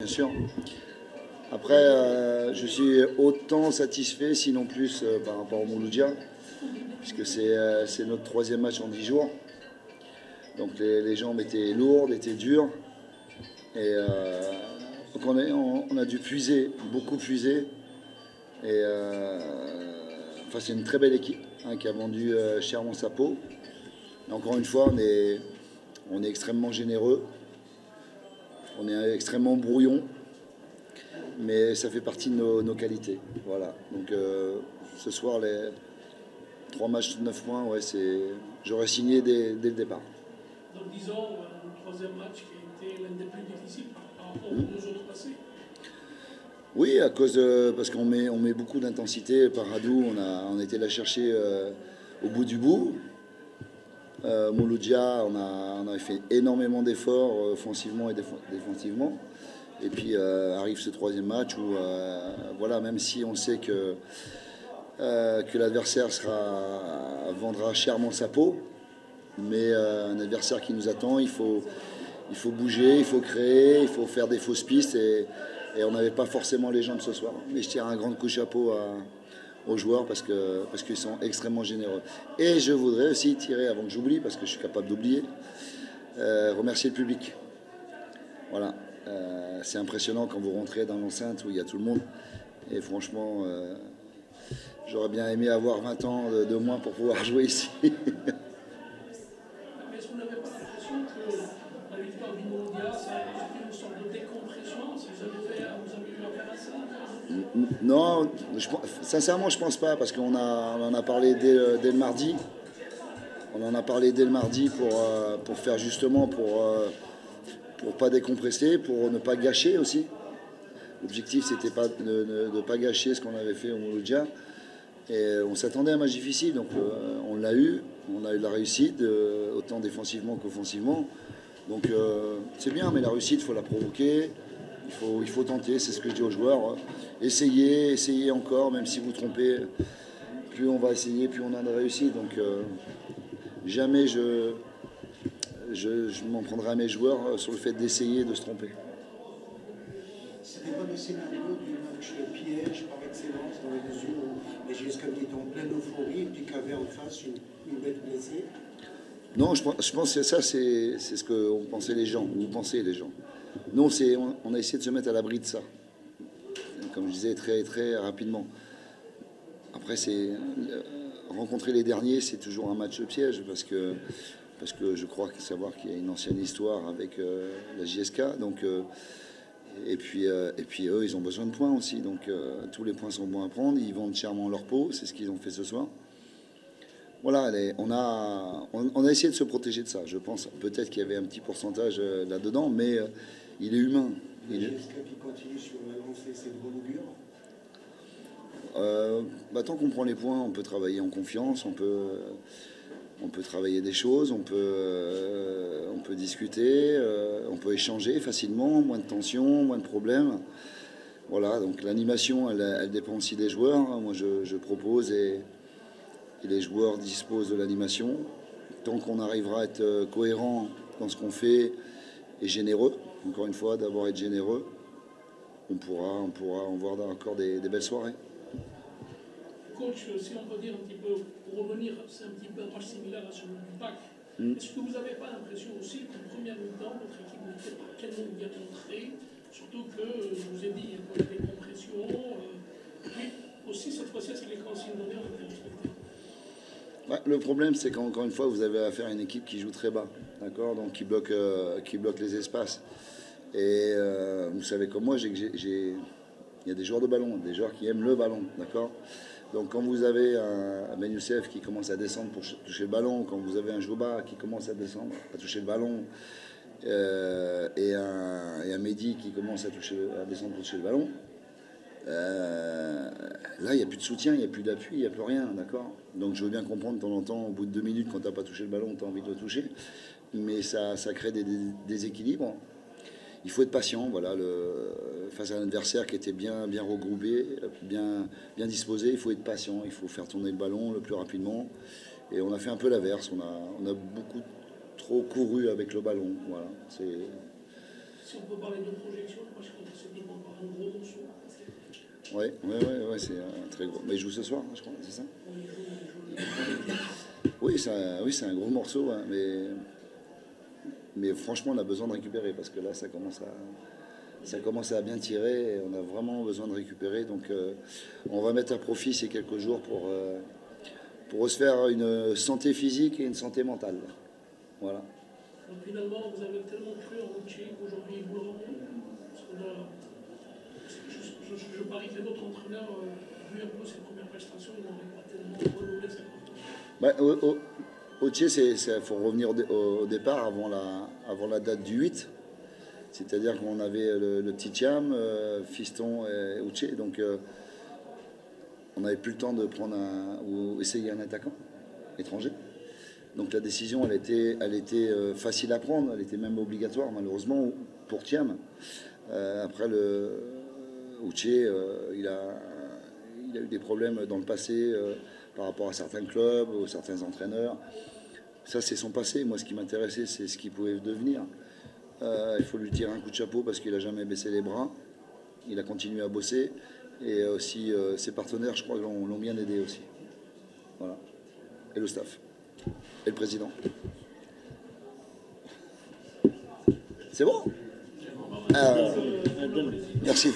Bien sûr. Après, je suis autant satisfait, sinon plus, par rapport au Mouloudia, puisque c'est notre troisième match en 10 jours. Donc les jambes étaient lourdes, étaient dures. Et donc on a dû puiser, beaucoup puiser. Et enfin, c'est une très belle équipe qui a vendu chèrement sa peau. Et encore une fois, on est extrêmement généreux, on est extrêmement brouillon. Mais ça fait partie de nos qualités. Voilà. Donc ce soir, les 3 matchs de 9 points, ouais, j'aurais signé dès le départ. Donc disons, le troisième match qui a été l'un des plus difficiles par rapport aux deux autres passés. Oui, parce qu'on met beaucoup d'intensité. Par Hadou, on a été la chercher au bout du bout. Mouloudia, on a fait énormément d'efforts offensivement et défensivement. Et puis arrive ce troisième match où, voilà, même si on sait que l'adversaire vendra chèrement sa peau, mais un adversaire qui nous attend, il faut bouger, il faut créer, il faut faire des fausses pistes et on n'avait pas forcément les jambes ce soir. Mais je tire un grand coup de chapeau aux joueurs parce qu'ils sont extrêmement généreux. Et je voudrais aussi tirer, avant que j'oublie, parce que je suis capable d'oublier, remercier le public. Voilà. C'est impressionnant quand vous rentrez dans l'enceinte où il y a tout le monde. Et franchement, j'aurais bien aimé avoir 20 ans de moins pour pouvoir jouer ici. Mais est-ce que vous n'avez pas l'impression que la victoire du Mondial, ça a été une sorte de décompression? Si vous avez eu affaire à ça? Non, sincèrement, je pense pas, parce qu'on en a parlé dès le mardi. On en a parlé dès le mardi pour faire justement, pour pas décompresser, pour ne pas gâcher aussi. L'objectif, c'était pas de ne pas gâcher ce qu'on avait fait au Mouloudia. Et on s'attendait à un match difficile, donc on l'a eu. On a eu de la réussite, autant défensivement qu'offensivement. Donc c'est bien, mais la réussite, il faut la provoquer. Il faut tenter, c'est ce que je dis aux joueurs. Essayez encore, même si vous trompez. Plus on va essayer, plus on a de réussite. Donc jamais je m'en prendrai à mes joueurs sur le fait d'essayer de se tromper. C'était pas le scénario du match piège par excellence, dans la mesure où les GSK étaient en pleine euphorie et puis qu'avait en face une bête blessée? Non, je pense que ça, c'est ce que pensaient les gens, ou vous pensez les gens. Nous, on a essayé de se mettre à l'abri de ça, comme je disais, très, très rapidement. Après, rencontrer les derniers, c'est toujours un match piège, parce que je crois savoir qu'il y a une ancienne histoire avec la JSK. Donc, et puis eux, ils ont besoin de points aussi. Donc tous les points sont bons à prendre. Ils vendent chèrement leur peau. C'est ce qu'ils ont fait ce soir. Voilà, on a essayé de se protéger de ça. Je pense peut-être qu'il y avait un petit pourcentage là-dedans, mais il est humain. La JSK qui continue sur la lancée, c'est de bon augure? Tant qu'on prend les points, on peut travailler en confiance, on peut travailler des choses, on peut discuter, on peut échanger facilement, moins de tension, moins de problèmes. Voilà, donc l'animation, elle dépend aussi des joueurs. Moi, je propose et les joueurs disposent de l'animation. Tant qu'on arrivera à être cohérent dans ce qu'on fait et généreux, encore une fois, d'abord être généreux, on pourra en voir encore des belles soirées. Coach, si on peut dire un petit peu, pour revenir, c'est un petit peu un match similaire à celui du PAC. Est-ce que vous n'avez pas l'impression aussi qu'en première mi-temps, votre équipe n'était pas tellement bien montrée, surtout que, je vous ai dit, il y a eu des compressions, et puis aussi cette fois-ci, est-ce que les consignes données ont été respectées? Le problème, c'est qu'encore une fois, vous avez affaire à une équipe qui joue très bas, d'accord, donc qui bloque les espaces. Et vous savez comme moi, il y a des joueurs de ballon, des joueurs qui aiment le ballon, d'accord. Donc quand vous avez un Ben Youssef qui commence à descendre pour toucher le ballon, quand vous avez un Joba qui commence à descendre, à toucher le ballon, et un Mehdi qui commence à descendre pour toucher le ballon, là il n'y a plus de soutien, il n'y a plus d'appui, il n'y a plus rien, d'accord. Donc je veux bien comprendre de temps en temps, au bout de 2 minutes, quand tu n'as pas touché le ballon, tu as envie de le toucher, mais ça crée des déséquilibres. Il faut être patient, voilà, face à un adversaire qui était bien regroupé, bien disposé. Il faut être patient, il faut faire tourner le ballon le plus rapidement. Et on a fait un peu l'inverse, on a beaucoup trop couru avec le ballon. Voilà, si on peut parler de projection, moi je crois que c'était encore un gros morceau. Ouais, c'est un très gros. Mais il joue ce soir, je crois, c'est ça? Oui, c'est un gros morceau, hein, mais franchement, on a besoin de récupérer parce que là, ça commence à bien tirer et on a vraiment besoin de récupérer. Donc, on va mettre à profit ces quelques jours pour se faire une santé physique et une santé mentale. Voilà. Donc, finalement, vous avez tellement cru en Uche qu'aujourd'hui, vous le rendez. Je parie que notre entraîneur, vu un peu ses premières prestations, il n'aurait pas tellement renouvelé sa confiance. Uche, il faut revenir au départ avant la date du 8. C'est-à-dire qu'on avait le petit Thiam, Fiston et Uche. Donc, on n'avait plus le temps de prendre ou essayer un attaquant étranger. Donc la décision, elle était facile à prendre, elle était même obligatoire malheureusement pour Thiam. Après Uche, il a eu des problèmes dans le passé par rapport à certains clubs ou certains entraîneurs. Ça, c'est son passé. Moi, ce qui m'intéressait, c'est ce qu'il pouvait devenir. Il faut lui tirer un coup de chapeau parce qu'il n'a jamais baissé les bras. Il a continué à bosser. Et aussi, ses partenaires, je crois, l'ont bien aidé aussi. Voilà. Et le staff. Et le président. C'est bon? Merci.